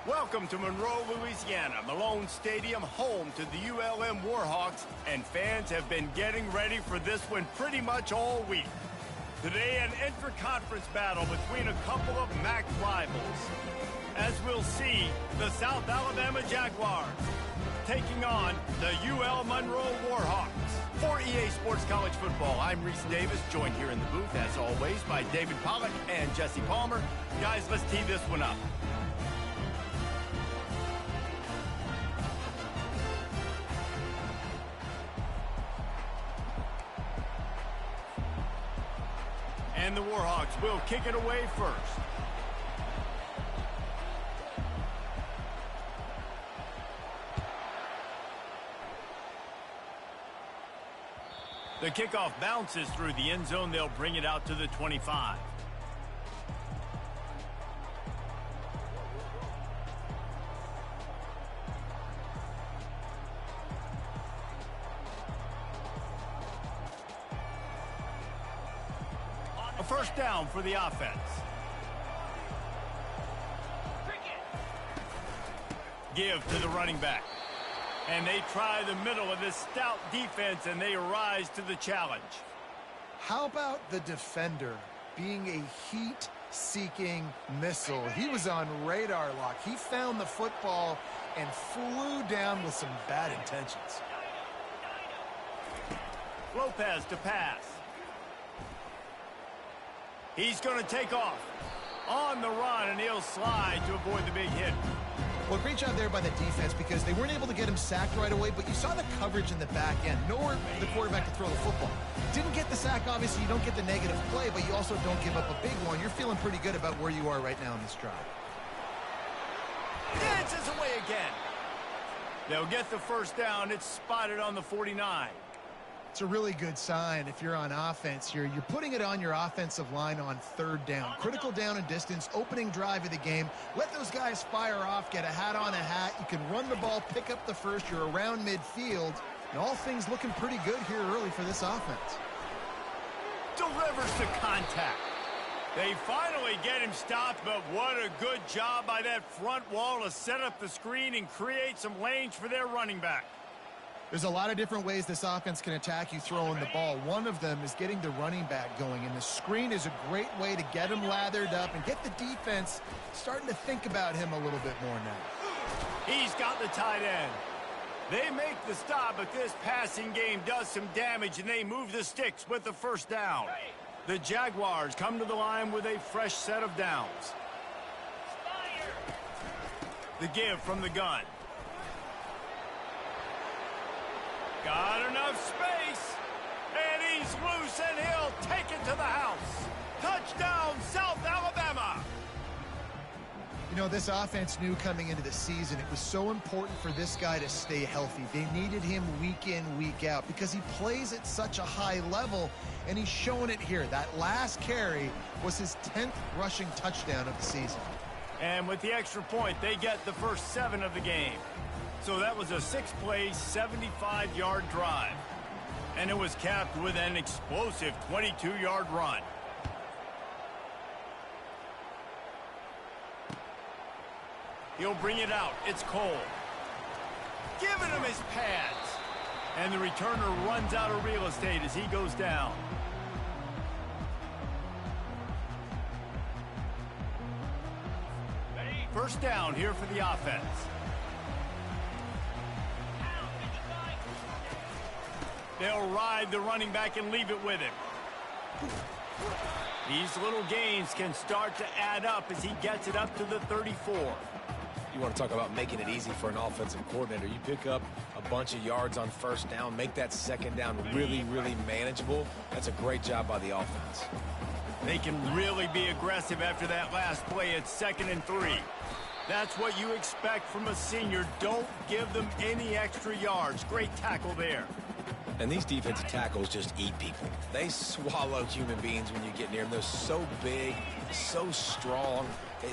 Welcome to Monroe, Louisiana, Malone Stadium, home to the ULM Warhawks, and fans have been getting ready for this one pretty much all week. Today, an intra-conference battle between a couple of MAC rivals. As we'll see, the South Alabama Jaguars taking on the UL Monroe Warhawks. For EA Sports College Football, I'm Reese Davis, joined here in the booth, as always, by David Pollack and Jesse Palmer. Guys, let's tee this one up. And the Warhawks will kick it away first. The kickoff bounces through the end zone. They'll bring it out to the 25. A first down for the offense. Give to the running back. And they try the middle of this stout defense, and they rise to the challenge. How about the defender being a heat-seeking missile? He was on radar lock. He found the football and flew down with some bad intentions. Lopez to pass. He's going to take off on the run, and he'll slide to avoid the big hit. Well, great job there by the defense because they weren't able to get him sacked right away, but you saw the coverage in the back end. Nowhere for the quarterback to throw the football. Didn't get the sack, obviously. You don't get the negative play, but you also don't give up a big one. You're feeling pretty good about where you are right now in this drive. Dances away again. They'll get the first down. It's spotted on the 49. It's a really good sign if you're on offense here. You're putting it on your offensive line on third down. Critical down and distance, opening drive of the game. Let those guys fire off, get a hat on a hat. You can run the ball, pick up the first. You're around midfield. And all things looking pretty good here early for this offense. Delivers the contact. They finally get him stopped, but what a good job by that front wall to set up the screen and create some lanes for their running back. There's a lot of different ways this offense can attack you throwing the ball. One of them is getting the running back going, and the screen is a great way to get him lathered up and get the defense starting to think about him a little bit more now. He's got the tight end. They make the stop, but this passing game does some damage, and they move the sticks with the first down. The Jaguars come to the line with a fresh set of downs. The give from the gun. Got enough space, and he's loose, and he'll take it to the house. Touchdown, South Alabama. You know, this offense knew coming into the season it was so important for this guy to stay healthy. They needed him week in, week out because he plays at such a high level, and he's showing it here. That last carry was his 10th rushing touchdown of the season. And with the extra point, they get the first 7 of the game. So that was a 6-play, 75-yard drive. And it was capped with an explosive 22-yard run. He'll bring it out. It's Cole. Giving him his pads. And the returner runs out of real estate as he goes down. First down here for the offense. They'll ride the running back and leave it with him. These little gains can start to add up as he gets it up to the 34. You want to talk about making it easy for an offensive coordinator. You pick up a bunch of yards on first down, make that second down really, really manageable. That's a great job by the offense. They can really be aggressive after that last play at 2nd and 3. That's what you expect from a senior. Don't give them any extra yards. Great tackle there. And these defensive tackles just eat people. They swallow human beings when you get near them. They're so big, so strong.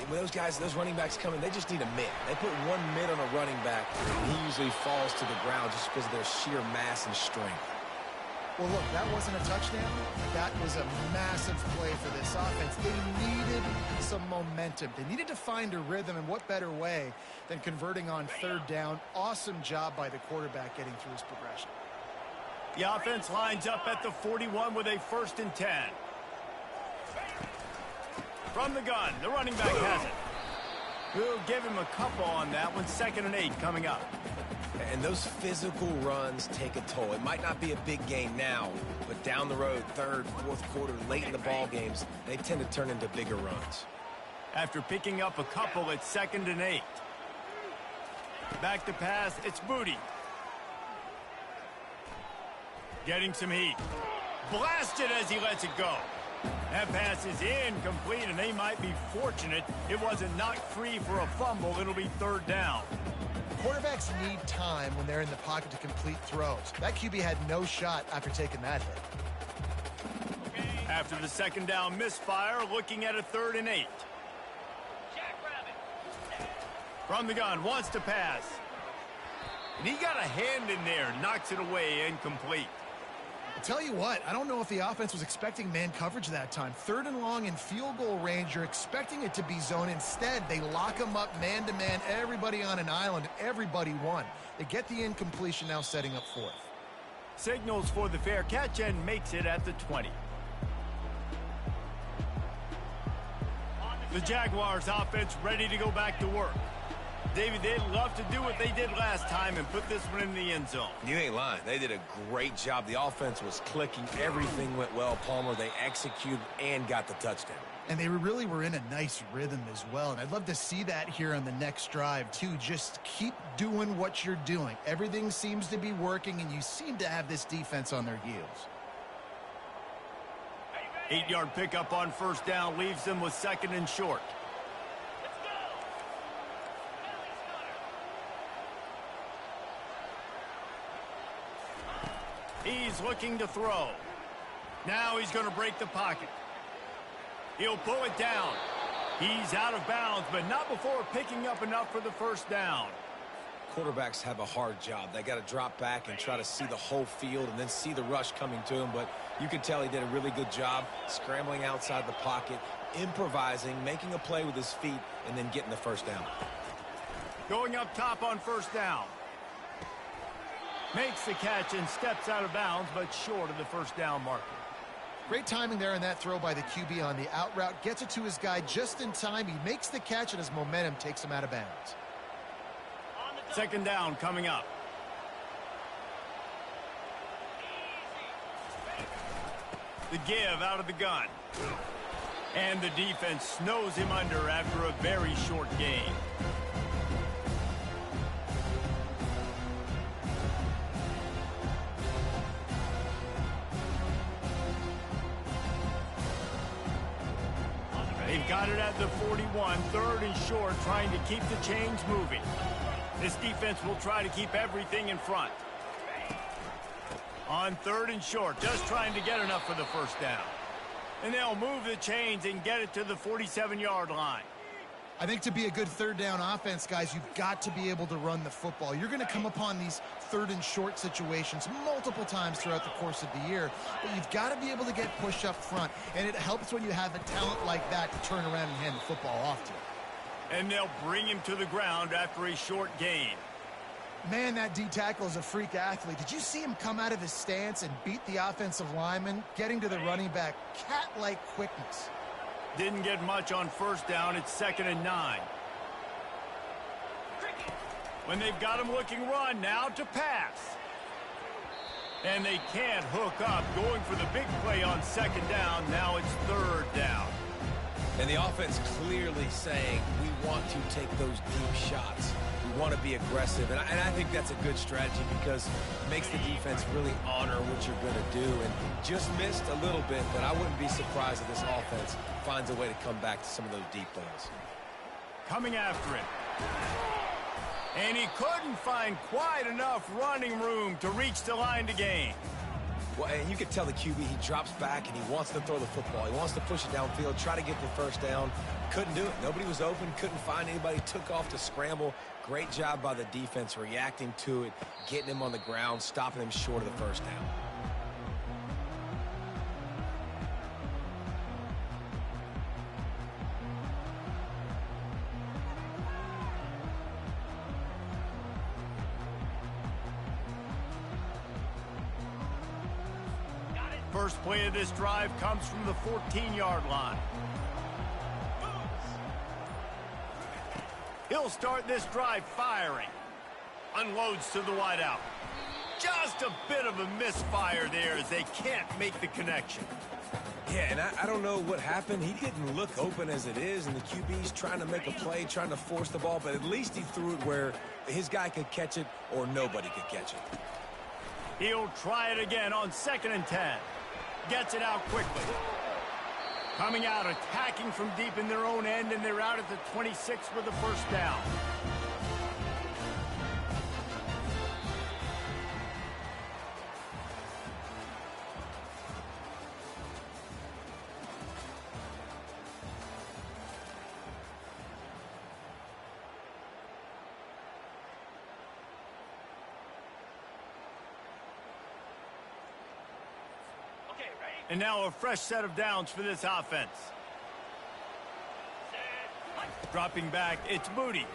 When those guys, those running backs come in, they just need a mid. They put one mid on a running back, and he usually falls to the ground just because of their sheer mass and strength. Well, look, that wasn't a touchdown. That was a massive play for this offense. They needed some momentum. They needed to find a rhythm, and what better way than converting on third down. Awesome job by the quarterback getting through his progression. The offense lines up at the 41 with a 1st and 10. From the gun, the running back has it. We'll give him a couple on that one. 2nd and 8 coming up. And those physical runs take a toll. It might not be a big gain now, but down the road, 3rd, 4th quarter, late in the ball games, they tend to turn into bigger runs. After picking up a couple, it's 2nd and 8. Back to pass, it's Booty. Getting some heat. Blasted as he lets it go. That pass is incomplete, and they might be fortunate it wasn't knocked free for a fumble. It'll be 3rd down. Quarterbacks need time when they're in the pocket to complete throws. That QB had no shot after taking that hit. After the 2nd down misfire, looking at a 3rd and 8. From the gun, wants to pass. And he got a hand in there, knocks it away, incomplete. I'll tell you what, I don't know if the offense was expecting man coverage that time. 3rd and long in field goal range, you're expecting it to be zone. Instead, they lock them up man-to-man, everybody on an island, everybody won. They get the incompletion, now setting up 4th. Signals for the fair catch and makes it at the 20. The Jaguars offense ready to go back to work. David, they'd love to do what they did last time and put this one in the end zone. You ain't lying. They did a great job. The offense was clicking. Everything went well, Palmer. They executed and got the touchdown. And they really were in a nice rhythm as well. And I'd love to see that here on the next drive, too. Just keep doing what you're doing. Everything seems to be working, and you seem to have this defense on their heels. 8-yard pickup on 1st down leaves them with 2nd and short. He's looking to throw. Now he's going to break the pocket. He'll pull it down. He's out of bounds, but not before picking up enough for the 1st down. Quarterbacks have a hard job. They got to drop back and try to see the whole field and then see the rush coming to him. But you can tell he did a really good job scrambling outside the pocket, improvising, making a play with his feet, and then getting the 1st down. Going up top on 1st down. Makes the catch and steps out of bounds, but short of the 1st down marker. Great timing there in that throw by the QB on the out route. Gets it to his guy just in time. He makes the catch, and his momentum takes him out of bounds. 2nd down coming up. The give out of the gun. And the defense snows him under after a very short gain. They've got it at the 41, 3rd and short, trying to keep the chains moving. This defense will try to keep everything in front. On 3rd and short, just trying to get enough for the 1st down. And they'll move the chains and get it to the 47-yard line. I think to be a good 3rd down offense, guys, you've got to be able to run the football. You're going to come upon these 3rd and short situations multiple times throughout the course of the year, but you've got to be able to get push up front, and it helps when you have a talent like that to turn around and hand the football off to. And they'll bring him to the ground after a short gain. Man, that D tackle is a freak athlete. Did you see him come out of his stance and beat the offensive lineman, getting to the running back? Cat-like quickness. Didn't get much on 1st down. It's 2nd and 9. When they've got him looking run, now to pass. And they can't hook up. Going for the big play on 2nd down. Now it's 3rd down. And the offense clearly saying, we want to take those deep shots. We want to be aggressive. And I think that's a good strategy because it makes the defense really honor what you're going to do. And just missed a little bit, but I wouldn't be surprised if this offense finds a way to come back to some of those deep balls. Coming after it. And he couldn't find quite enough running room to reach the line to gain. Well, and you could tell the QB, he drops back and he wants to throw the football. He wants to push it downfield, try to get the 1st down. Couldn't do it. Nobody was open, couldn't find anybody, took off to scramble. Great job by the defense reacting to it, getting him on the ground, stopping him short of the 1st down. First play of this drive comes from the 14-yard line. He'll start this drive firing. Unloads to the wideout. Just a bit of a misfire there as they can't make the connection. Yeah, and I don't know what happened. He didn't look open as it is, and the QB's trying to make a play, trying to force the ball, but at least he threw it where his guy could catch it or nobody could catch it. He'll try it again on 2nd and 10. Gets it out quickly. Coming out, attacking from deep in their own end, and they're out at the 26 with the first down. And now a fresh set of downs for this offense. Dropping back, it's Moody.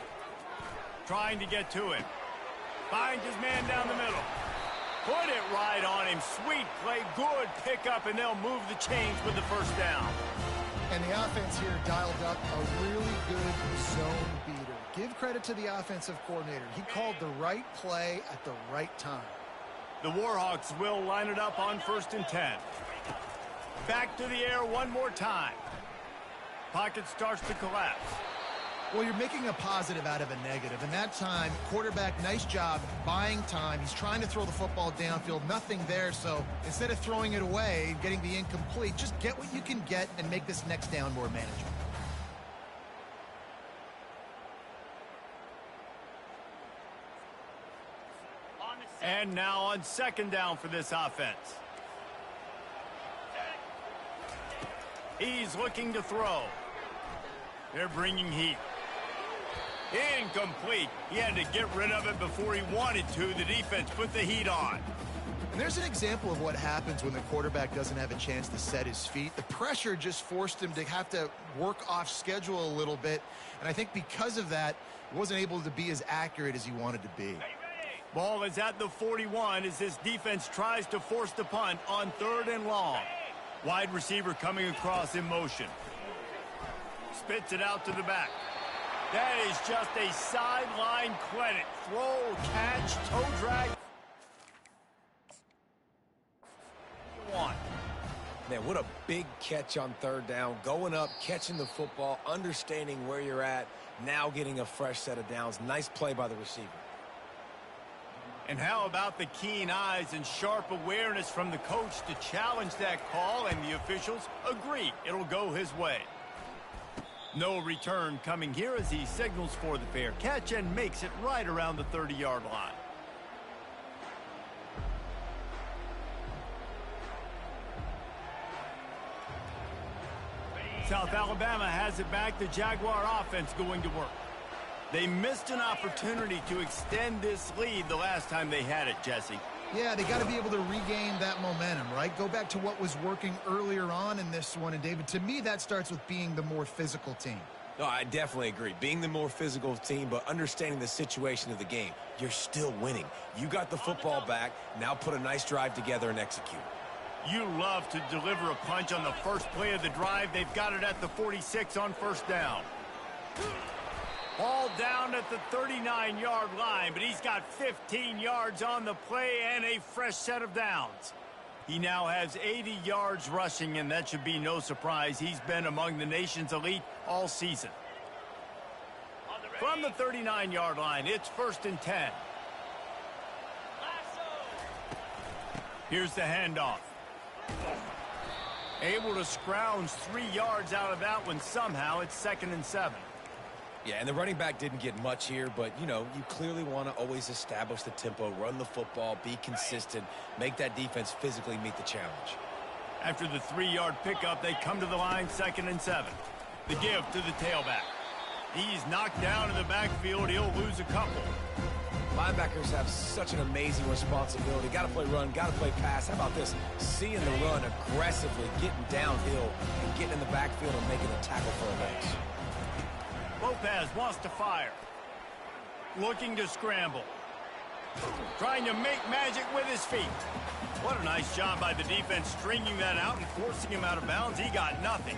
Trying to get to him. Finds his man down the middle. Put it right on him. Sweet play, good pickup, and they'll move the chains with the first down. And the offense here dialed up a really good zone beater. Give credit to the offensive coordinator. He called the right play at the right time. The Warhawks will line it up on 1st and 10. Back to the air one more time. Pocket starts to collapse. Well, you're making a positive out of a negative. And that time, quarterback, nice job buying time. He's trying to throw the football downfield. Nothing there. So instead of throwing it away, getting the incomplete, just get what you can get and make this next down more manageable. And now on 2nd down for this offense. He's looking to throw. They're bringing heat. Incomplete. He had to get rid of it before he wanted to. The defense put the heat on. And there's an example of what happens when the quarterback doesn't have a chance to set his feet. The pressure just forced him to have to work off schedule a little bit. And I think because of that, he wasn't able to be as accurate as he wanted to be. Ball is at the 41 as this defense tries to force the punt on 3rd and long. Wide receiver coming across in motion. Spits it out to the back. That is just a sideline credit. Throw, catch, toe drag. Man, what a big catch on 3rd down. Going up, catching the football, understanding where you're at, now getting a fresh set of downs. Nice play by the receiver. And how about the keen eyes and sharp awareness from the coach to challenge that call, and the officials agree it'll go his way. No return coming here as he signals for the fair catch and makes it right around the 30-yard line. South Alabama has it back. The Jaguar offense going to work. They missed an opportunity to extend this lead the last time they had it, Jesse. Yeah, they got to be able to regain that momentum, right? Go back to what was working earlier on in this one. And, David, to me, that starts with being the more physical team. No, I definitely agree. Being the more physical team, but understanding the situation of the game. You're still winning. You got the football back. Now put a nice drive together and execute. You love to deliver a punch on the first play of the drive. They've got it at the 46 on 1st down. Ball down at the 39-yard line, but he's got 15 yards on the play and a fresh set of downs. He now has 80 yards rushing, and that should be no surprise. He's been among the nation's elite all season. From the 39-yard line, it's 1st and 10. Here's the handoff. Able to scrounge 3 yards out of that one somehow. It's 2nd and 7. Yeah, and the running back didn't get much here, but, you know, you clearly want to always establish the tempo, run the football, be consistent, make that defense physically meet the challenge. After the 3-yard pickup, they come to the line, 2nd and 7. The give to the tailback. He's knocked down in the backfield. He'll lose a couple. Linebackers have such an amazing responsibility. Got to play run, got to play pass. How about this? Seeing the run aggressively, getting downhill, and getting in the backfield and making a tackle for a loss. Lopez wants to fire. Looking to scramble. Trying to make magic with his feet. What a nice job by the defense stringing that out and forcing him out of bounds. He got nothing.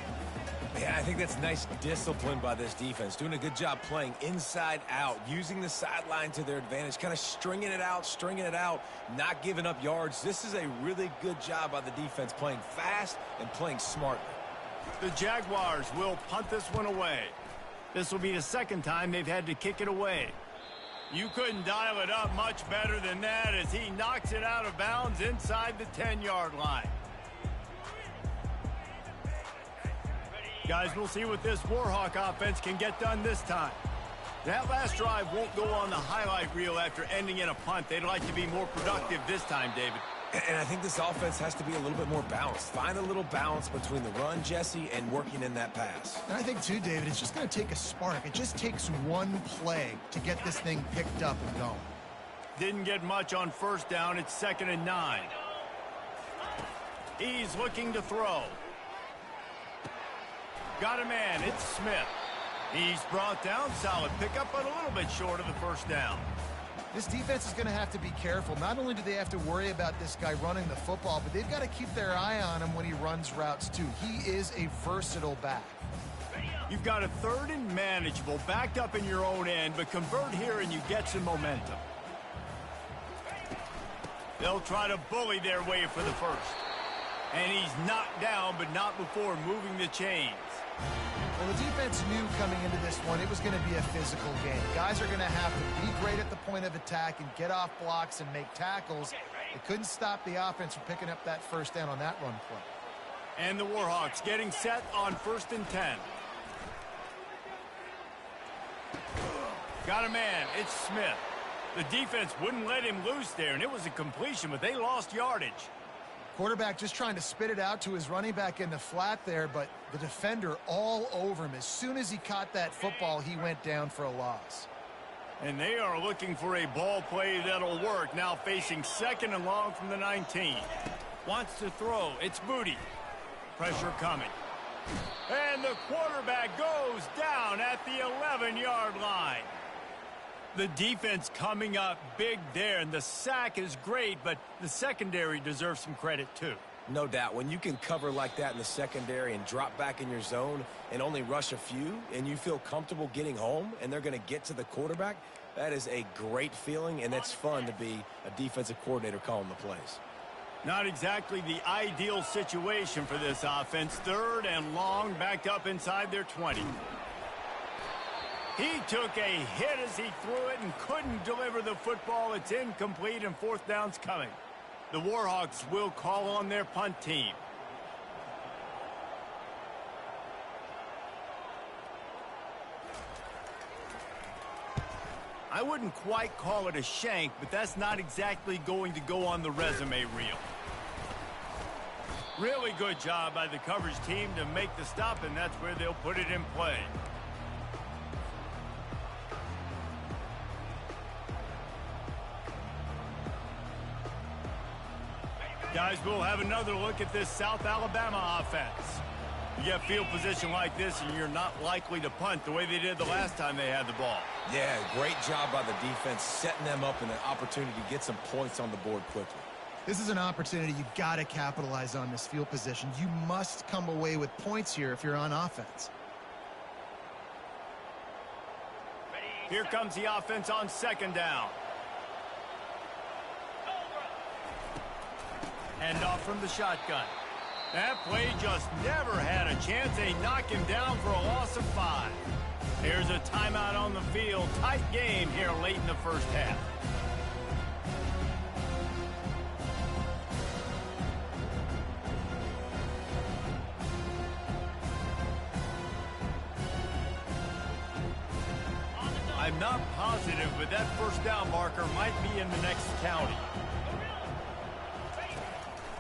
Yeah, I think that's nice discipline by this defense. Doing a good job playing inside out, using the sideline to their advantage, kind of stringing it out, not giving up yards. This is a really good job by the defense, playing fast and playing smartly. The Jaguars will punt this one away. This will be the second time they've had to kick it away. You couldn't dial it up much better than that as he knocks it out of bounds inside the 10-yard line. Guys, we'll see what this Warhawk offense can get done this time. That last drive won't go on the highlight reel after ending in a punt. They'd like to be more productive this time, David. And I think this offense has to be a little bit more balanced. Find a little balance between the run, Jesse, and working in that pass. And I think, too, David, it's just going to take a spark. It just takes one play to get this thing picked up and going. Didn't get much on first down. It's 2nd and 9. He's looking to throw. Got a man. It's Smith. He's brought down. Solid pickup, but a little bit short of the first down. This defense is going to have to be careful. Not only do they have to worry about this guy running the football, but they've got to keep their eye on him when he runs routes, too. He is a versatile back. You've got a 3rd and manageable, backed up in your own end, but convert here and you get some momentum. They'll try to bully their way for the first. And he's knocked down, but not before moving the chains. Well, the defense knew coming into this one it was going to be a physical game. Guys are going to have to be great at the point of attack and get off blocks and make tackles. They couldn't stop the offense from picking up that first down on that run play. And the Warhawks getting set on 1st and 10. Got a man. It's Smith. The defense wouldn't let him loose there, and it was a completion, but they lost yardage. Quarterback just trying to spit it out to his running back in the flat there, but the defender all over him. As soon as he caught that football, he went down for a loss. And they are looking for a ball play that'll work. Now facing 2nd and long from the 19. Wants to throw. It's Booty. Pressure coming. And the quarterback goes down at the 11-yard line. The defense coming up big there, and the sack is great, but the secondary deserves some credit too. No doubt. When you can cover like that in the secondary and drop back in your zone and only rush a few, and you feel comfortable getting home, and they're going to get to the quarterback, that is a great feeling, and it's fun to be a defensive coordinator calling the plays. Not exactly the ideal situation for this offense. 3rd and long, backed up inside their 20. He took a hit as he threw it and couldn't deliver the football. It's incomplete, and 4th down's coming. The Warhawks will call on their punt team. I wouldn't quite call it a shank, but that's not exactly going to go on the resume reel. Really good job by the coverage team to make the stop, and that's where they'll put it in play. Guys, we'll have another look at this South Alabama offense. You get field position like this, and you're not likely to punt the way they did the last time they had the ball. Yeah, great job by the defense, setting them up in an opportunity to get some points on the board quickly. This is an opportunity you've got to capitalize on this field position. You must come away with points here if you're on offense. Here comes the offense on 2nd down. Hand off from the shotgun. That play just never had a chance. They knock him down for a loss of 5. There's a timeout on the field. Tight game here late in the first half. I'm not positive, but that first down marker might be in the next county.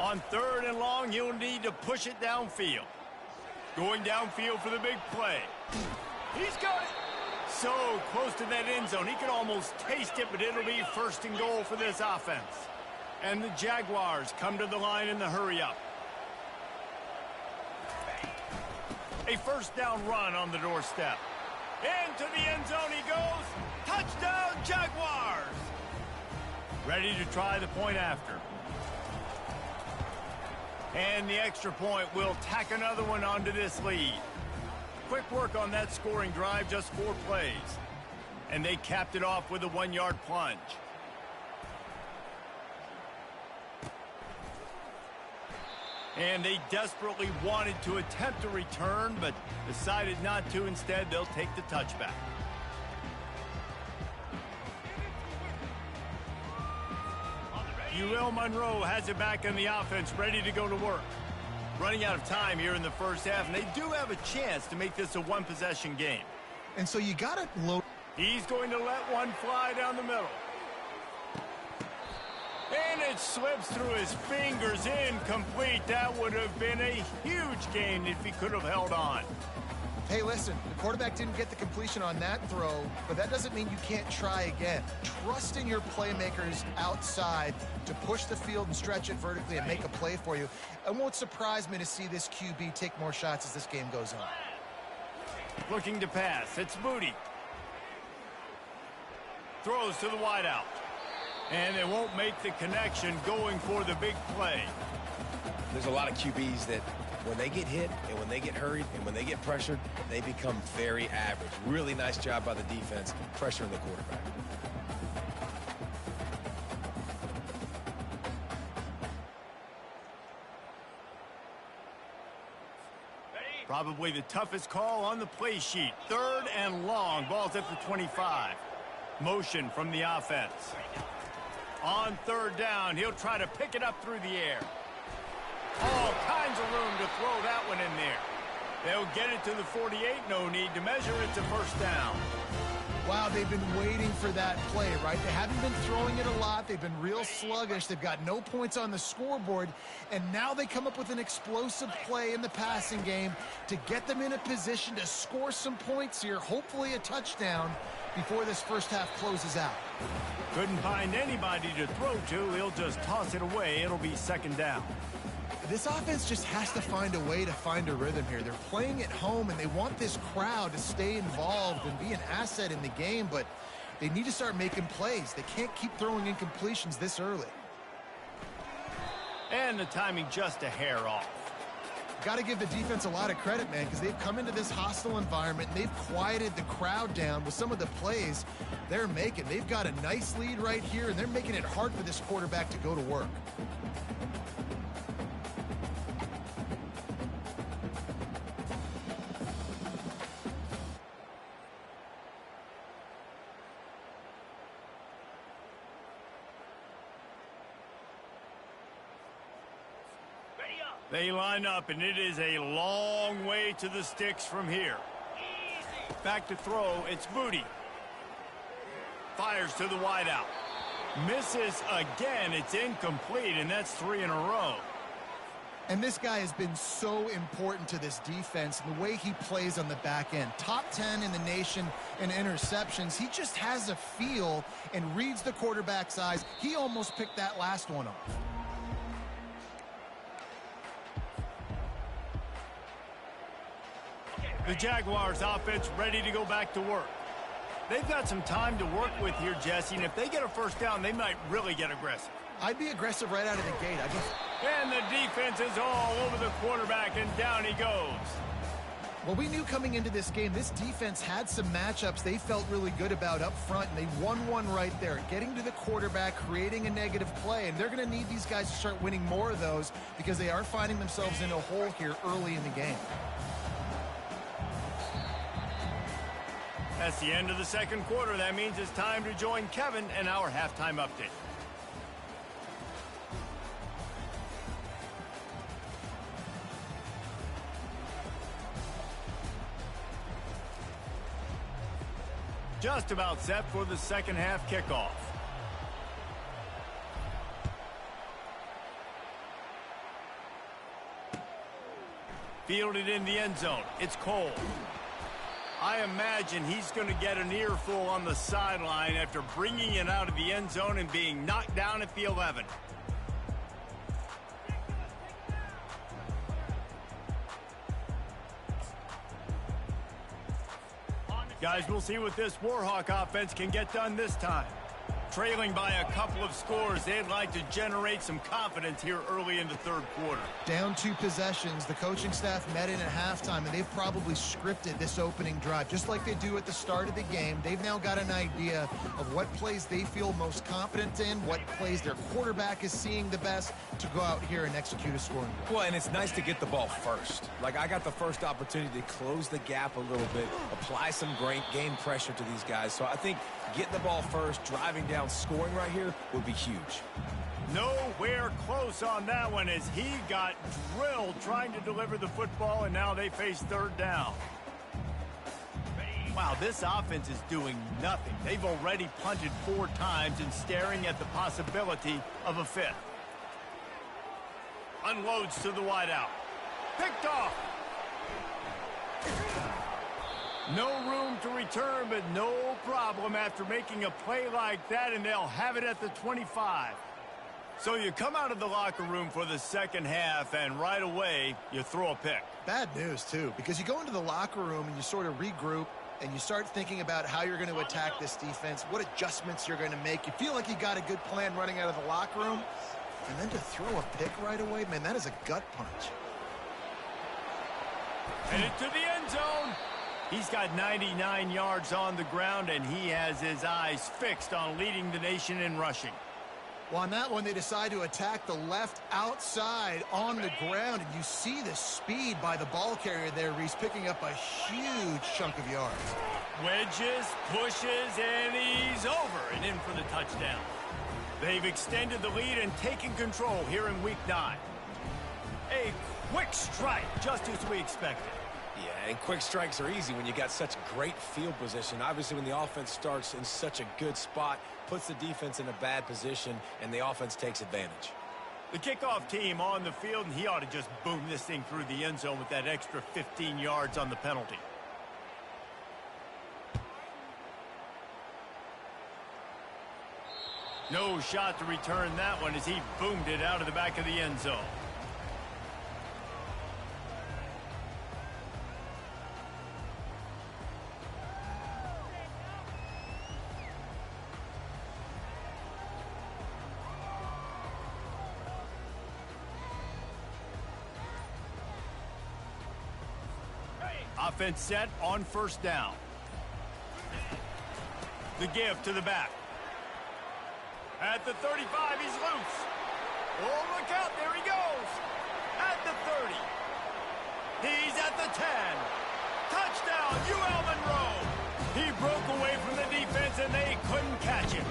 On 3rd and long, he'll need to push it downfield. Going downfield for the big play. He's got it. So close to that end zone. He could almost taste it, but it'll be 1st and goal for this offense. And the Jaguars come to the line in the hurry-up. A 1st down run on the doorstep. Into the end zone he goes. Touchdown, Jaguars! Ready to try the point after. And the extra point will tack another one onto this lead. Quick work on that scoring drive, just 4 plays. And they capped it off with a 1-yard plunge. And they desperately wanted to attempt a return, but decided not to. Instead, they'll take the touchback. Monroe has it back in the offense, ready to go to work. Running out of time here in the first half, and they do have a chance to make this a one-possession game. And so you got to load. He's going to let one fly down the middle. And it slips through his fingers, incomplete. That would have been a huge gain if he could have held on. Hey, listen, the quarterback didn't get the completion on that throw, but that doesn't mean you can't try again. Trust in your playmakers outside to push the field and stretch it vertically and make a play for you. It won't surprise me to see this QB take more shots as this game goes on. Looking to pass. It's Moody. Throws to the wideout. And they won't make the connection going for the big play. There's a lot of QBs that when they get hit and when they get hurried and when they get pressured, they become very average. Really nice job by the defense pressuring the quarterback. Probably the toughest call on the play sheet. 3rd and long. Ball's at the 25. Motion from the offense. On 3rd down, he'll try to pick it up through the air. All kinds of room to throw that one in there. They'll get it to the 48. No need to measure. It's a first down. Wow, they've been waiting for that play, right? They haven't been throwing it a lot. They've been real sluggish. They've got no points on the scoreboard. And now they come up with an explosive play in the passing game to get them in a position to score some points here, hopefully a touchdown, before this first half closes out. Couldn't find anybody to throw to. He'll just toss it away. It'll be 2nd down. This offense just has to find a way to find a rhythm here. They're playing at home, and they want this crowd to stay involved and be an asset in the game, but they need to start making plays. They can't keep throwing incompletions this early. And the timing just a hair off. Got to give the defense a lot of credit, man, because they've come into this hostile environment, and they've quieted the crowd down with some of the plays they're making. They've got a nice lead right here, and they're making it hard for this quarterback to go to work. They line up, and it is a long way to the sticks from here. Back to throw, it's Moody. Fires to the wideout. Misses again, it's incomplete, and that's 3 in a row. And this guy has been so important to this defense, and the way he plays on the back end. Top 10 in the nation in interceptions. He just has a feel and reads the quarterback's eyes. He almost picked that last one off. The Jaguars offense ready to go back to work. They've got some time to work with here, Jesse, and if they get a first down, they might really get aggressive. I'd be aggressive right out of the gate. And the defense is all over the quarterback, and down he goes. Well, we knew coming into this game, this defense had some matchups they felt really good about up front, and they won one right there, getting to the quarterback, creating a negative play, and they're going to need these guys to start winning more of those because they are finding themselves in a hole here early in the game. That's the end of the 2nd quarter. That means it's time to join Kevin and our halftime update. Just about set for the 2nd half kickoff. Fielded in the end zone. It's Cole. I imagine he's going to get an earful on the sideline after bringing it out of the end zone and being knocked down at the 11. Guys, we'll see what this Warhawk offense can get done this time. Trailing by a couple of scores, they'd like to generate some confidence here early in the third quarter. Down 2 possessions, the coaching staff met in at halftime, and they've probably scripted this opening drive. Just like they do at the start of the game, they've now got an idea of what plays they feel most confident in, what plays their quarterback is seeing the best to go out here and execute a scoring drive. Well, and it's nice to get the ball first. Like, I got the first opportunity to close the gap a little bit, apply some game pressure to these guys. So I think getting the ball first, driving down, scoring right here would be huge. Nowhere close on that one as he got drilled trying to deliver the football, and now they face third down. Wow, this offense is doing nothing. They've already punted 4 times and staring at the possibility of a 5th. Unloads to the wideout. Picked off. No room to return, but no problem after making a play like that, and they'll have it at the 25. So you come out of the locker room for the second half, and right away, you throw a pick. Bad news, too, because you go into the locker room and you sort of regroup, and you start thinking about how you're going to attack this defense, what adjustments you're going to make. You feel like you got a good plan running out of the locker room, and then to throw a pick right away, man, that is a gut punch. Headed to the end zone. He's got 99 yards on the ground, and he has his eyes fixed on leading the nation in rushing. Well, on that one, they decide to attack the left outside on the ground, and you see the speed by the ball carrier there, Reese, picking up a huge chunk of yards. Wedges, pushes, and he's over and in for the touchdown. They've extended the lead and taken control here in Week 9. A quick strike, just as we expected. Yeah, and quick strikes are easy when you got such great field position. Obviously, when the offense starts in such a good spot, puts the defense in a bad position, and the offense takes advantage. The kickoff team on the field, and he ought to just boom this thing through the end zone with that extra 15 yards on the penalty. No shot to return that one as he boomed it out of the back of the end zone. Offense set on first down. The give to the back. At the 35, he's loose. Oh, look out, there he goes. At the 30. He's at the 10. Touchdown, UL Monroe. He broke away from the defense, and they couldn't catch him.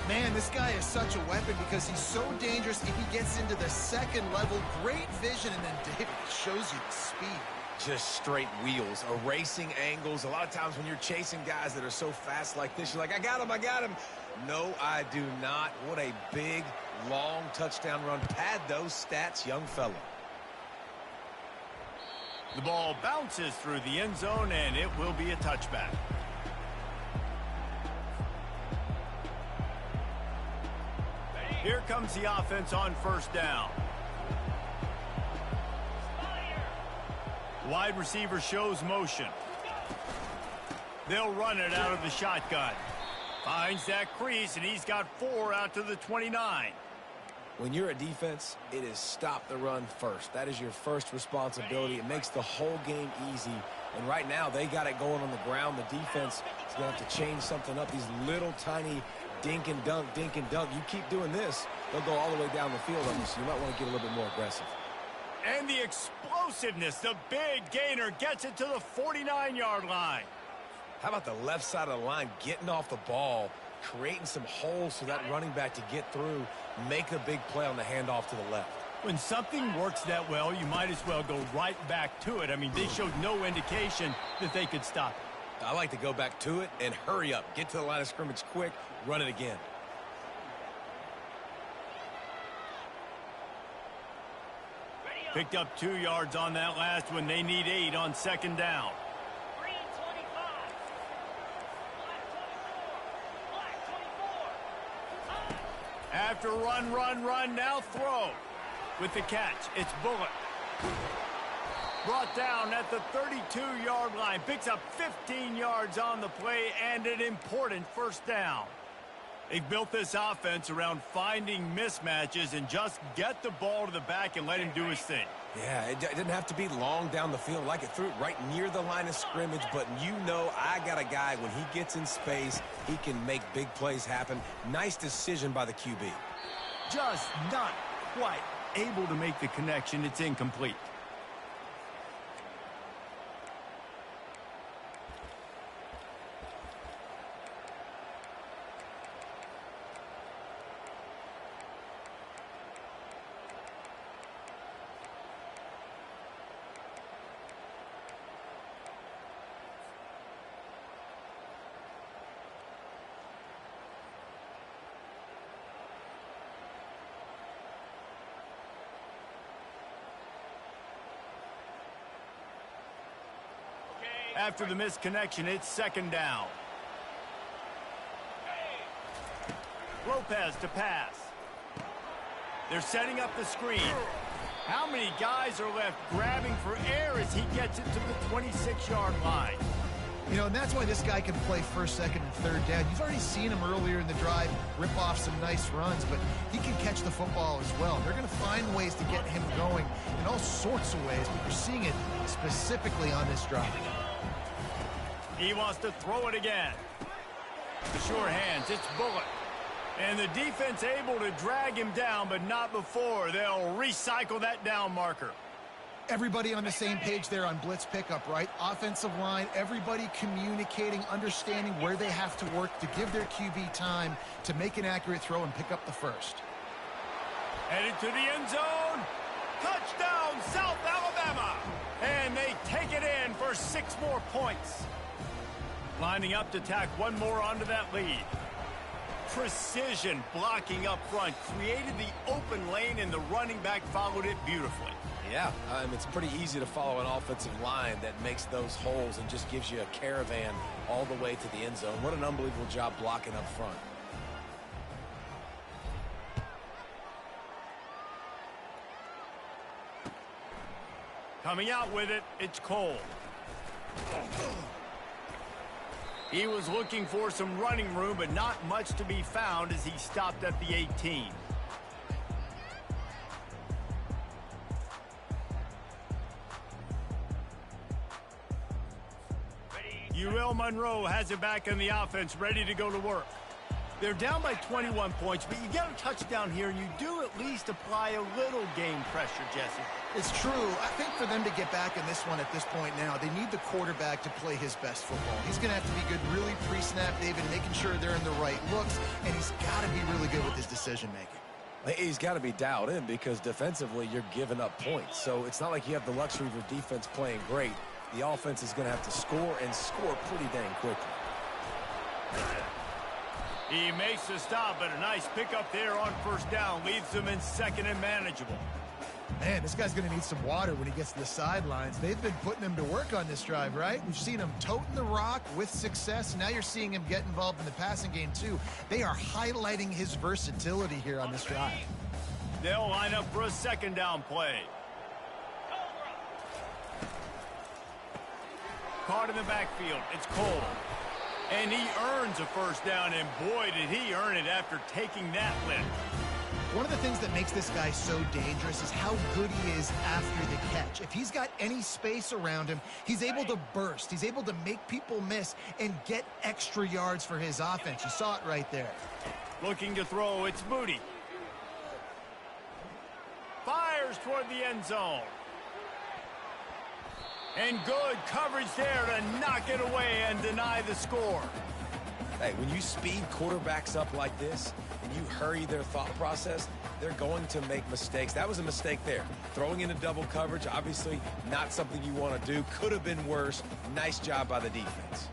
Man, this guy is such a weapon because he's so dangerous if he gets into the second level. Great vision, and then David shows you the speed. Just straight wheels, erasing angles. A lot of times when you're chasing guys that are so fast like this, you're like, I got him, I got him. No, I do not. What a big, long touchdown run. Pad those stats, young fella. The ball bounces through the end zone, and it will be a touchback. Here comes the offense on first down. Wide receiver shows motion. They'll run it out of the shotgun. Finds that crease, and he's got 4 out to the 29. When you're a defense, it is stop the run first. That is your first responsibility. It makes the whole game easy. And right now, they got it going on the ground. The defense is going to have to change something up. These little tiny dink and dunk, dink and dunk. You keep doing this, they'll go all the way down the field on you, so you might want to get a little bit more aggressive. And the explosiveness, the big gainer gets it to the 49-yard line. How about the left side of the line getting off the ball, creating some holes for that running back to get through, make a big play on the handoff to the left. When something works that well, you might as well go right back to it. I mean, they showed no indication that they could stop it. I like to go back to it and hurry up. Get to the line of scrimmage quick, run it again. Picked up 2 yards on that last one. They need 8 on second down. After run, now throw. With the catch, it's Bullock. Brought down at the 32-yard line. Picks up 15 yards on the play and an important first down. They've built this offense around finding mismatches and just get the ball to the back and let him do his thing. Yeah, it didn't have to be long down the field. Like it threw it right near the line of scrimmage, but you know I got a guy, when he gets in space, he can make big plays happen. Nice decision by the QB. Just not quite able to make the connection. It's incomplete. After the missed connection, it's second down. Lopez to pass. They're setting up the screen. How many guys are left grabbing for air as he gets it to the 26-yard line? You know, and that's why this guy can play first, second, and third down. You've already seen him earlier in the drive rip off some nice runs, but he can catch the football as well. They're going to find ways to get him going in all sorts of ways, but you're seeing it specifically on this drive. He wants to throw it again. Sure hands, it's Bullock. And the defense able to drag him down, but not before. They'll recycle that down marker. Everybody on the same page there on blitz pickup, right? Offensive line, everybody communicating, understanding where they have to work to give their QB time to make an accurate throw and pick up the first. Headed to the end zone. Touchdown, South Alabama. And they take it in for 6 more points. Lining up to tack one more onto that lead. Precision blocking up front created the open lane, and the running back followed it beautifully. Yeah, it's pretty easy to follow an offensive line that makes those holes and just gives you a caravan all the way to the end zone. What an unbelievable job blocking up front. Coming out with it, it's Cole. He was looking for some running room, but not much to be found as he stopped at the 18. Monroe has it back in the offense, ready to go to work. They're down by 21 points, but you get a touchdown here, and you do at least apply a little game pressure, Jesse. It's true. I think for them to get back in this one at this point now, they need the quarterback to play his best football. He's going to have to be good really pre-snap, David, making sure they're in the right looks, and he's got to be really good with his decision-making. He's got to be dialed in because defensively you're giving up points. So it's not like you have the luxury of your defense playing great. The offense is going to have to score and score pretty dang quickly. He makes the stop, but a nice pickup there on first down leaves them in second and manageable. Man, this guy's going to need some water when he gets to the sidelines. They've been putting him to work on this drive, right? We've seen him toting the rock with success. Now you're seeing him get involved in the passing game, too. They are highlighting his versatility here on this drive. They'll line up for a second down play. Caught in the backfield. It's Cole. And he earns a first down, and boy, did he earn it after taking that lift. One of the things that makes this guy so dangerous is how good he is after the catch. If he's got any space around him, he's able to burst. He's able to make people miss and get extra yards for his offense. You saw it right there. Looking to throw, it's Moody. Fires toward the end zone. And good coverage there to knock it away and deny the score. Hey, when you speed quarterbacks up like this and you hurry their thought process, they're going to make mistakes. That was a mistake there. Throwing into double coverage, obviously not something you want to do. Could have been worse. Nice job by the defense.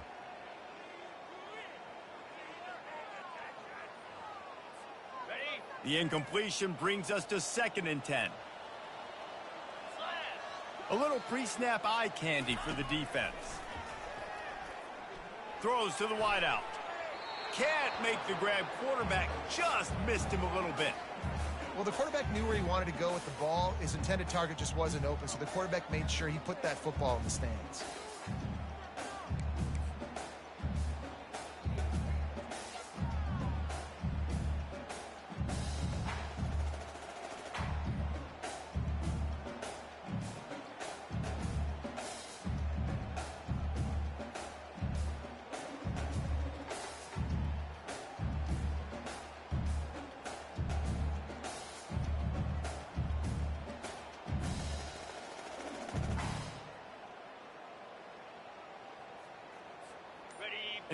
The incompletion brings us to 2nd and 10. A little pre-snap eye candy for the defense. Throws to the wideout. Can't make the grab. Quarterback just missed him a little bit. Well, the quarterback knew where he wanted to go with the ball. His intended target just wasn't open, so the quarterback made sure he put that football in the stands.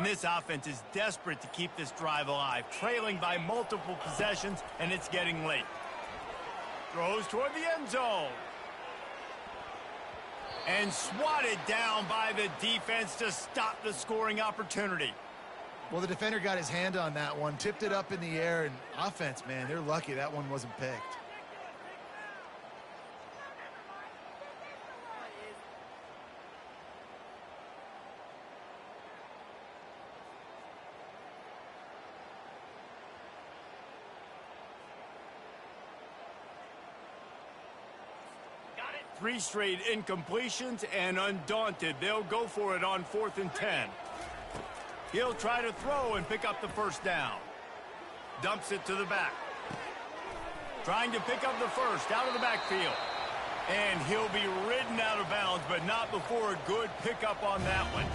And this offense is desperate to keep this drive alive, trailing by multiple possessions, and it's getting late. Throws toward the end zone. And swatted down by the defense to stop the scoring opportunity. Well, the defender got his hand on that one, tipped it up in the air, and offense, man, they're lucky that one wasn't picked. Three straight incompletions, and undaunted, they'll go for it on 4th and 10. He'll try to throw and pick up the first down. Dumps it to the back. Trying to pick up the first out of the backfield. And he'll be ridden out of bounds, but not before a good pickup on that one.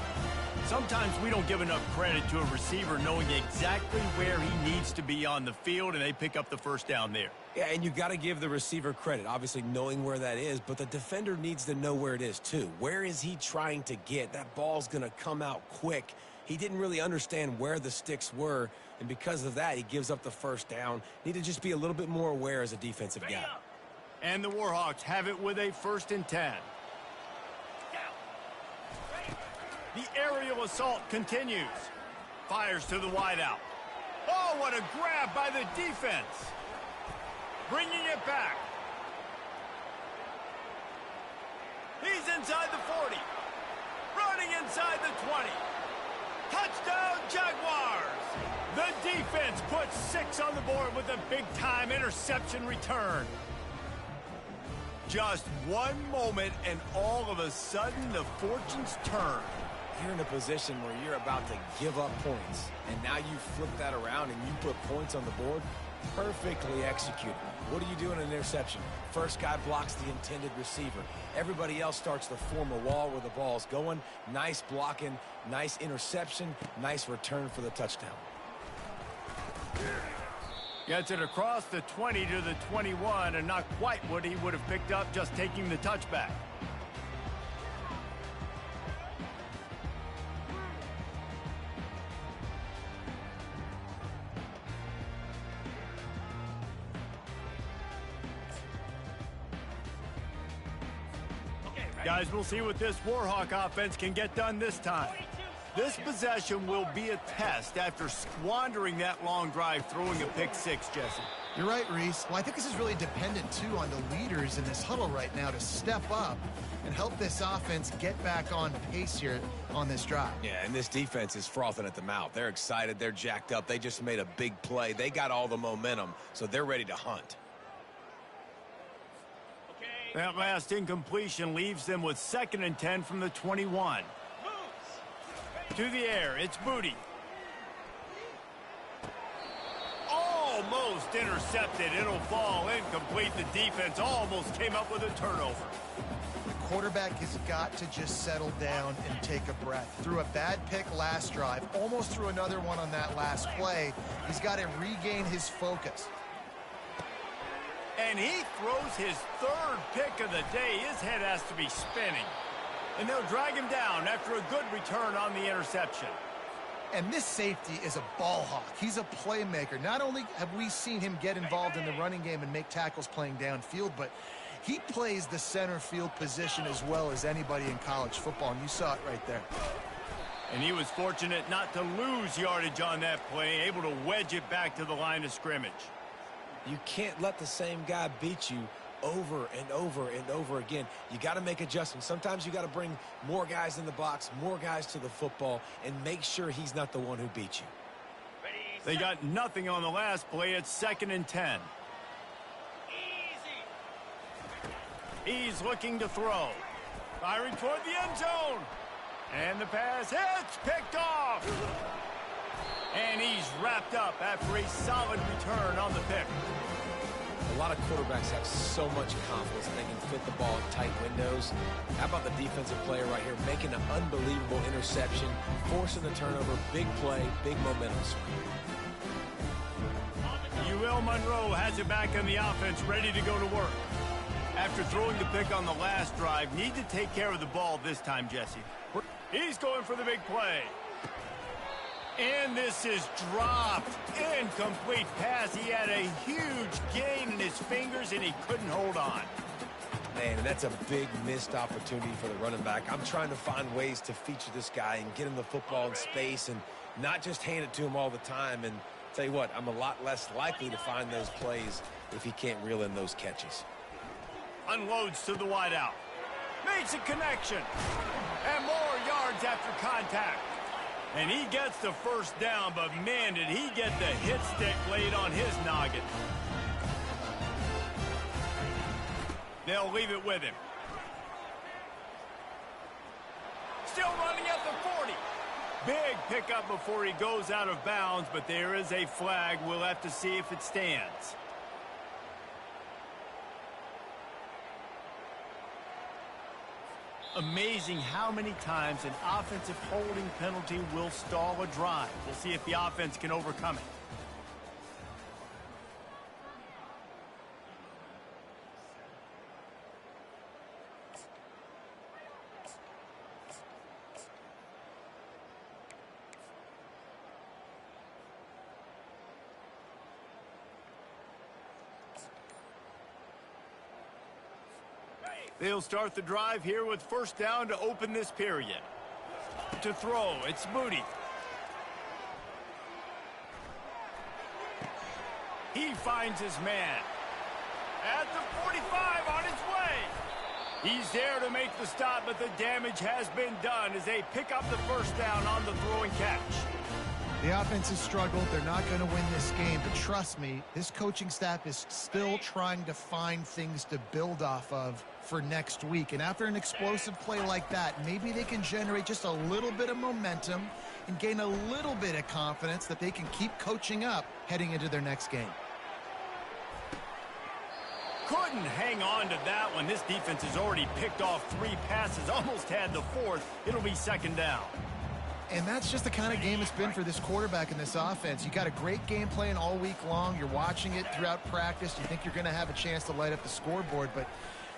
Sometimes we don't give enough credit to a receiver knowing exactly where he needs to be on the field, and they pick up the first down there. Yeah, and you got to give the receiver credit, obviously knowing where that is, but the defender needs to know where it is too. Where is he trying to get? That ball's going to come out quick. He didn't really understand where the sticks were, and because of that, he gives up the first down. Need to just be a little bit more aware as a defensive guy. And the Warhawks have it with a 1st and 10. The aerial assault continues. Fires to the wideout. Oh, what a grab by the defense. Bringing it back. He's inside the 40. Running inside the 20. Touchdown, Jaguars! The defense puts 6 on the board with a big-time interception return. Just one moment, and all of a sudden, the fortunes turn. You're in a position where you're about to give up points, and now you flip that around and you put points on the board. Perfectly executed. What do you do in an interception? First guy blocks the intended receiver. Everybody else starts to form a wall where the ball's going. Nice blocking, nice interception, nice return for the touchdown. Gets it across the 20 to the 21, and not quite what he would have picked up just taking the touchback. Guys, we'll see what this Warhawk offense can get done this time. This possession will be a test after squandering that long drive, throwing a pick 6, Jesse. You're right, Reese. Well, I think this is really dependent, too, on the leaders in this huddle right now to step up and help this offense get back on pace here on this drive. Yeah, and this defense is frothing at the mouth. They're excited. They're jacked up. They just made a big play. They got all the momentum, so they're ready to hunt. That last incompletion leaves them with 2nd and 10 from the 21. To the air, it's Booty. Almost intercepted. It'll fall incomplete. The defense almost came up with a turnover. The quarterback has got to just settle down and take a breath. Threw a bad pick last drive, almost threw another one on that last play. He's got to regain his focus. And he throws his 3rd pick of the day. His head has to be spinning. And they'll drag him down after a good return on the interception. And this safety is a ball hawk. He's a playmaker. Not only have we seen him get involved in the running game and make tackles playing downfield, but he plays the center field position as well as anybody in college football, and you saw it right there. And he was fortunate not to lose yardage on that play, able to wedge it back to the line of scrimmage. You can't let the same guy beat you over and over and over again. You got to make adjustments. Sometimes you got to bring more guys in the box, more guys to the football, and make sure he's not the one who beat you. They got nothing on the last play. It's 2nd and 10. He's looking to throw. Firing toward the end zone. And the pass hits, picked off. And he's wrapped up after a solid return on the pick. A lot of quarterbacks have so much confidence they can fit the ball in tight windows. How about the defensive player right here making an unbelievable interception, forcing the turnover, big play, big momentum swing. Monroe has it back on the offense, ready to go to work. After throwing the pick on the last drive, need to take care of the ball this time, Jesse. He's going for the big play. And this is dropped. Incomplete pass. He had a huge gain in his fingers, and he couldn't hold on. Man, that's a big missed opportunity for the running back. I'm trying to find ways to feature this guy and get him the football in space and not just hand it to him all the time. And tell you what, I'm a lot less likely to find those plays if he can't reel in those catches. Unloads to the wideout. Makes a connection. And more yards after contact. And he gets the first down, but man, did he get the hit stick laid on his noggin. They'll leave it with him. Still running at the 40. Big pickup before he goes out of bounds, but there is a flag. We'll have to see if it stands. Amazing how many times an offensive holding penalty will stall a drive. We'll see if the offense can overcome it. They'll start the drive here with first down to open this period. To throw, it's Moody. He finds his man. At the 45 on his way. He's there to make the stop, but the damage has been done as they pick up the first down on the throwing catch. The offense has struggled. They're not going to win this game, but trust me, this coaching staff is still trying to find things to build off of for next week. And after an explosive play like that, maybe they can generate just a little bit of momentum and gain a little bit of confidence that they can keep coaching up heading into their next game. Couldn't hang on to that one. This defense has already picked off 3 passes, almost had the 4th. It'll be second down. And that's just the kind of game it's been for this quarterback in this offense. You got a great game plan all week long. You're watching it throughout practice. You think you're going to have a chance to light up the scoreboard, but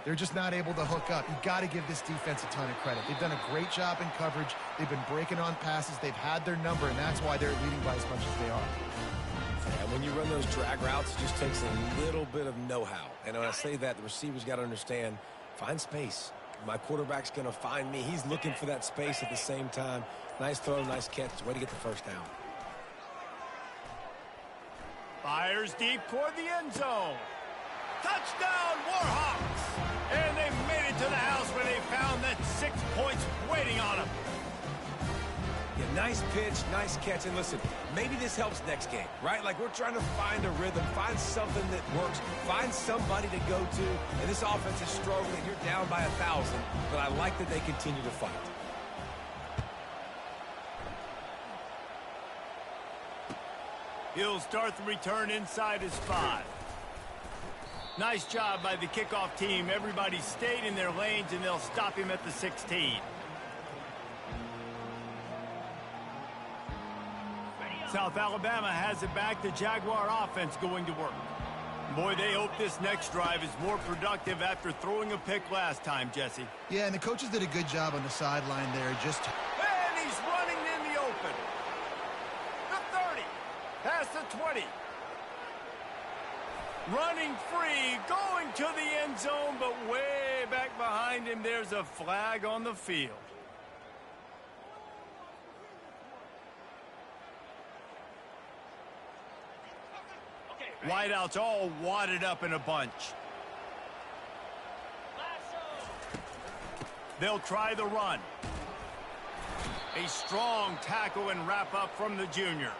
they're just not able to hook up. You got to give this defense a ton of credit. They've done a great job in coverage. They've been breaking on passes. They've had their number, and that's why they're leading by as much as they are. And when you run those drag routes, it just takes a little bit of know-how. And when I say that, the receivers got to understand, find space. My quarterback's going to find me. He's looking for that space at the same time. Nice throw, nice catch. Way to get the first down. Fires deep toward the end zone. Touchdown, Warhawks! And they made it to the house where they found that 6 points waiting on them. Yeah, nice pitch, nice catch. And listen, maybe this helps next game, right? Like we're trying to find a rhythm, find something that works, find somebody to go to. And this offense is struggling. You're down by 1,000, but I like that they continue to fight. He'll start the return inside his 5. Nice job by the kickoff team. Everybody stayed in their lanes, and they'll stop him at the 16. South Alabama has it back. The Jaguar offense going to work. Boy, they hope this next drive is more productive after throwing a pick last time, Jesse. Yeah, and the coaches did a good job on the sideline there. And he's running in the open. The 30. Past the 20. Running free, going to the end zone, but way back behind him, there's a flag on the field. Wideouts all wadded up in a bunch. They'll try the run. A strong tackle and wrap up from the junior.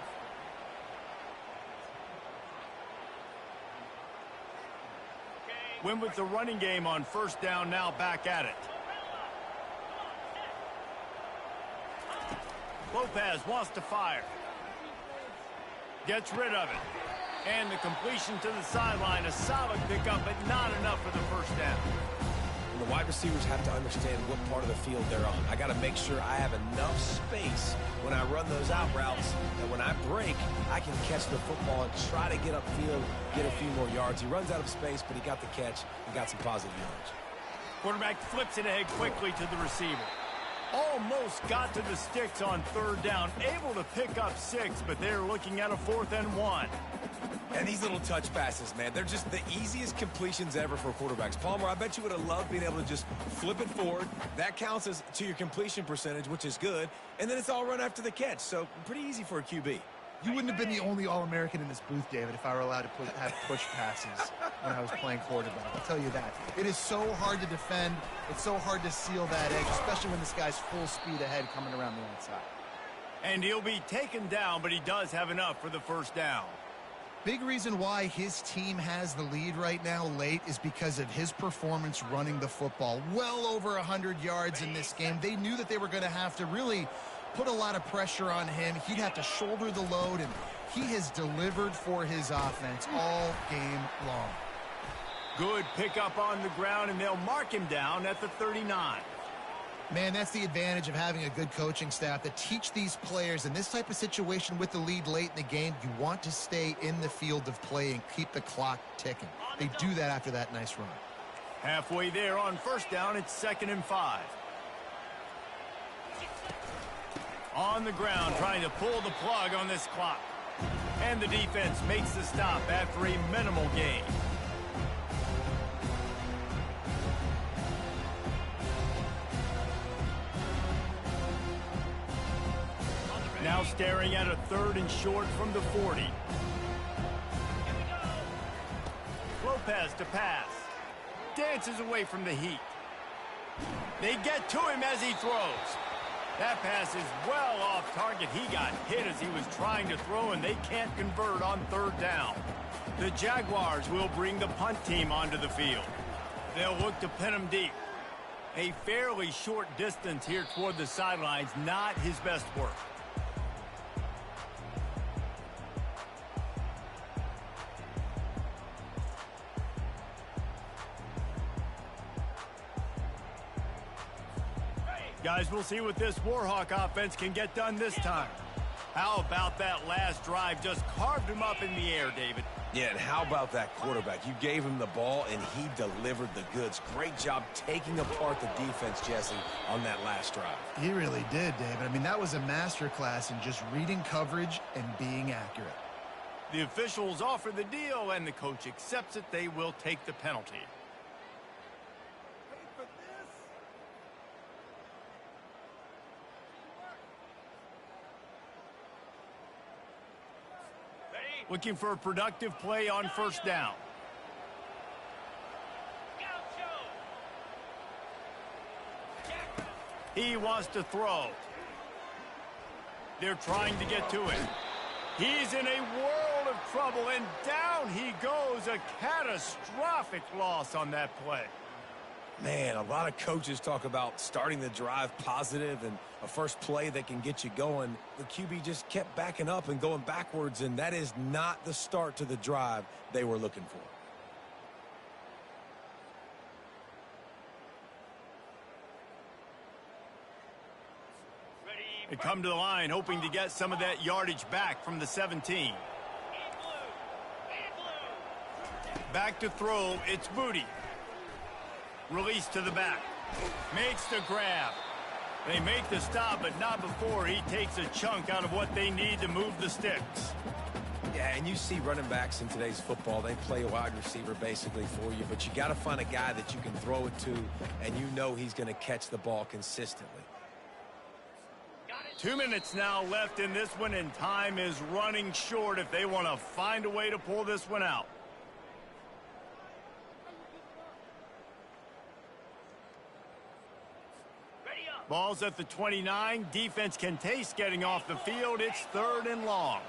Win with the running game on first down, now back at it. Lopez wants to fire. Gets rid of it. And the completion to the sideline, a solid pickup, but not enough for the first down. And the wide receivers have to understand what part of the field they're on. I got to make sure I have enough space when I run those out routes that when I break, I can catch the football and try to get upfield, get a few more yards. He runs out of space, but he got the catch and got some positive yards. Quarterback flips it ahead quickly to the receiver. Almost got to the sticks on third down, able to pick up 6, but they're looking at a 4th and 1. And these little touch passes, man, they're just the easiest completions ever for quarterbacks. Palmer, I bet you would have loved being able to just flip it forward. That counts as to your completion percentage, which is good. And then it's all run after the catch, so pretty easy for a QB. You wouldn't have been the only All-American in this booth, David, if I were allowed to have push passes when I was playing quarterback. I'll tell you that. It is so hard to defend. It's so hard to seal that edge, especially when this guy's full speed ahead coming around the outside. And he'll be taken down, but he does have enough for the first down. Big reason why his team has the lead right now late is because of his performance running the football. Well over 100 yards in this game. They knew that they were going to have to really put a lot of pressure on him. He'd have to shoulder the load, and he has delivered for his offense all game long. Good pickup on the ground, and they'll mark him down at the 39. Man, that's the advantage of having a good coaching staff that teach these players in this type of situation with the lead late in the game. You want to stay in the field of play and keep the clock ticking. They do that after that nice run. Halfway there on first down, it's 2nd and 5. On the ground, trying to pull the plug on this clock. And the defense makes the stop after a minimal gain. Now staring at a 3rd and short from the 40. Lopez to pass. Dances away from the heat. They get to him as he throws. That pass is well off target. He got hit as he was trying to throw, and they can't convert on 3rd down. The Jaguars will bring the punt team onto the field. They'll look to pin him deep. A fairly short distance here toward the sidelines, not his best work. Guys, we'll see what this Warhawk offense can get done this time. How about that last drive? Just carved him up in the air, David. Yeah, and how about that quarterback? You gave him the ball, and he delivered the goods. Great job taking apart the defense, Jesse, on that last drive. He really did, David. I mean, that was a masterclass in just reading coverage and being accurate. The officials offer the deal, and the coach accepts it. They will take the penalty. Looking for a productive play on first down. He wants to throw. They're trying to get to him. He's in a world of trouble, and down he goes. A catastrophic loss on that play. Man, a lot of coaches talk about starting the drive positive and a first play that can get you going. The QB just kept backing up and going backwards, and that is not the start to the drive they were looking for. They come to the line hoping to get some of that yardage back from the 17. Back to throw, it's Booty. Release to the back. Makes the grab. They make the stop, but not before he takes a chunk out of what they need to move the sticks. Yeah, and you see running backs in today's football, they play a wide receiver basically for you, but you got to find a guy that you can throw it to, and you know he's going to catch the ball consistently. 2 minutes now left in this one, and time is running short if they want to find a way to pull this one out. Ball's at the 29. Defense can taste getting off the field. It's 3rd and long.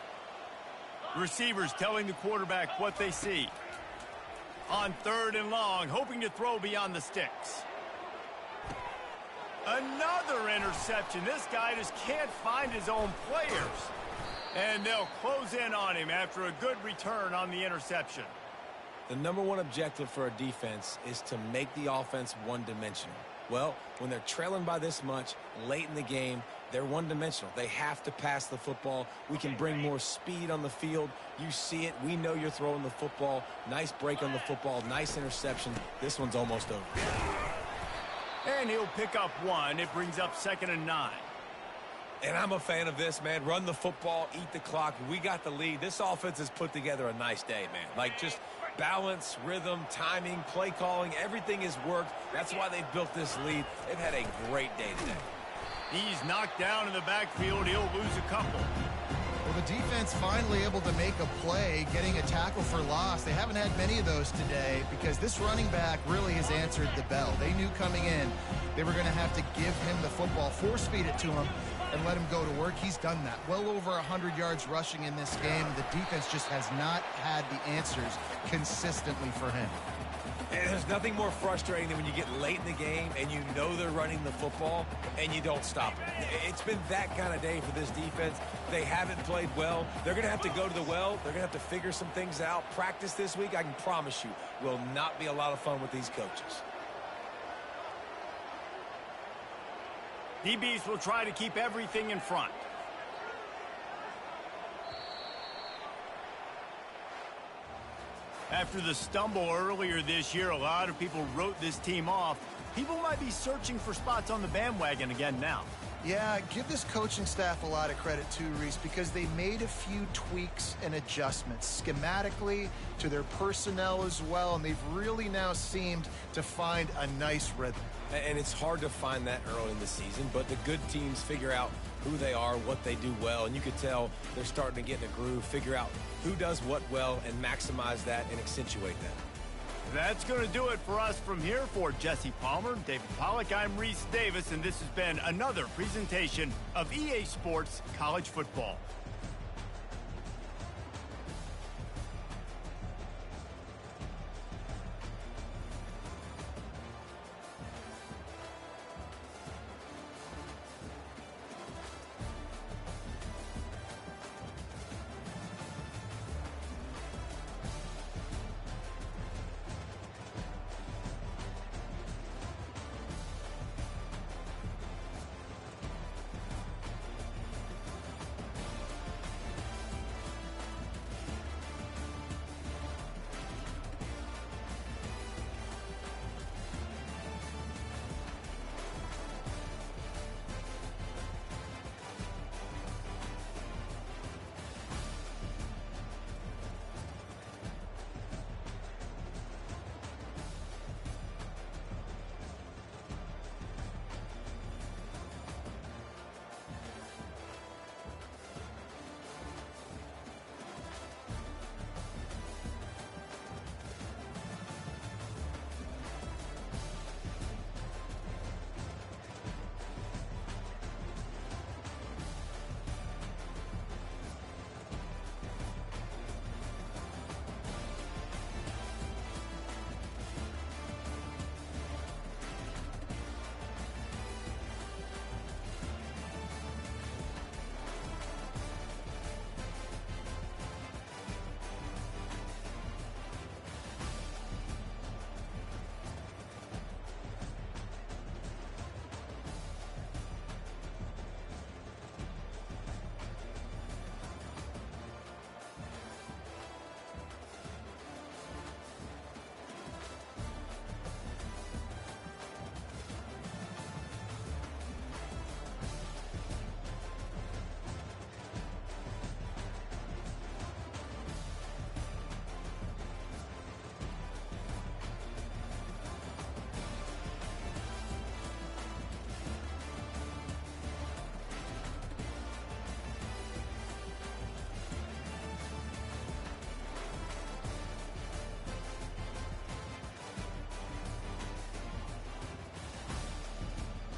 Receivers telling the quarterback what they see. On 3rd and long, hoping to throw beyond the sticks. Another interception. This guy just can't find his own players. And they'll close in on him after a good return on the interception. The number one objective for a defense is to make the offense one-dimensional. Well, when they're trailing by this much late in the game, they're one-dimensional. They have to pass the football. We can bring more speed on the field. You see it. We know you're throwing the football. Nice break on the football. Nice interception. This one's almost over. And he'll pick up 1. It brings up 2nd and 9. And I'm a fan of this, man. Run the football, eat the clock. We got the lead. This offense has put together a nice day, man. Like, just balance, rhythm, timing, play calling, everything has worked. That's why they've built this lead. They've had a great day today. He's knocked down in the backfield. He'll lose a couple. Well, the defense finally able to make a play, getting a tackle for loss. They haven't had many of those today because this running back really has answered the bell. They knew coming in they were going to have to give him the football, force feed it to him, and let him go to work. He's done that. Well over 100 yards rushing in this game. The defense just has not had the answers consistently for him. And there's nothing more frustrating than when you get late in the game and you know they're running the football and you don't stop them. It's been that kind of day for this defense. They haven't played well. They're going to have to go to the well. They're going to have to figure some things out. Practice this week, I can promise you, will not be a lot of fun with these coaches. DBs will try to keep everything in front. After the stumble earlier this year, a lot of people wrote this team off. People might be searching for spots on the bandwagon again now. Yeah, give this coaching staff a lot of credit too, Reese, because they made a few tweaks and adjustments schematically to their personnel as well, and they've really now seemed to find a nice rhythm. And it's hard to find that early in the season, but the good teams figure out who they are, what they do well, and you could tell they're starting to get in a groove, figure out who does what well, and maximize that and accentuate that. That's going to do it for us from here. For Jesse Palmer, David Pollack, I'm Reese Davis, and this has been another presentation of EA Sports College Football.